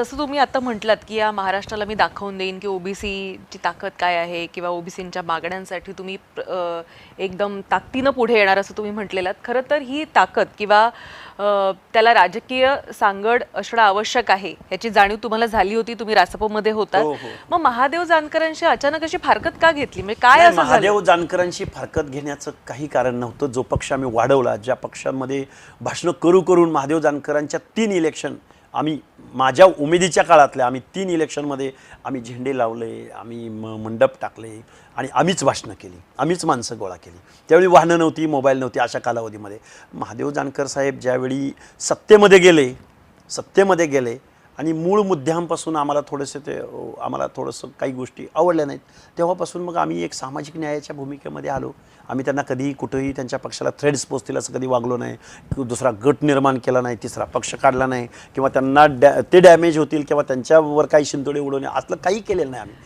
जसं तुम्ही आता म्हटलात की या महाराष्ट्राला मी दाखवून देईन की ओबीसीची ताकद काय आहे किंवा ओबीसींच्या मागण्यांसाठी तुम्ही एकदम ताकदीनं पुढे येणार असं तुम्ही म्हटलेलात. खरं तर ही ताकद किंवा त्याला राजकीय सांगड असणं आवश्यक आहे याची जाणीव तुम्हाला झाली होती, तुम्ही रासपमध्ये होतात. हो, हो. मग महादेव जानकरांशी अचानक अशी फारकत का घेतली, म्हणजे काय असं झालं? महादेव जानकरांशी फारकत घेण्याचं काही कारण नव्हतं. जो पक्ष आम्ही वाढवला, ज्या पक्षांमध्ये भाषणं करून महादेव जानकरांच्या 3 इलेक्शन आम्ही माझ्या उमेदीच्या काळातल्या आम्ही 3 इलेक्शनमध्ये आम्ही झेंडे लावले, आम्ही मंडप टाकले आणि आम्हीच भाषणं केली, आम्हीच माणसं गोळा केली. त्यावेळी वाहनं नव्हती, मोबाईल नव्हती. अशा कालावधीमध्ये महादेव जानकर साहेब ज्यावेळी सत्तेमध्ये गेले आणि मूळ मुद्द्यांपासून आम्हाला थोडंसं काही गोष्टी आवडल्या नाहीत, तेव्हापासून मग आम्ही एक सामाजिक न्यायाच्या भूमिकेमध्ये आलो. आम्ही त्यांना कधीही कुठंही त्यांच्या पक्षाला थ्रेड्स पोचतील असं कधी वागलो नाही, दुसरा गट निर्माण केला नाही, तिसरा पक्ष काढला नाही किंवा त्यांना ते डॅमेज होतील किंवा त्यांच्यावर काही शिंतोडे उडवणे असलं काही केलेलं नाही आम्ही.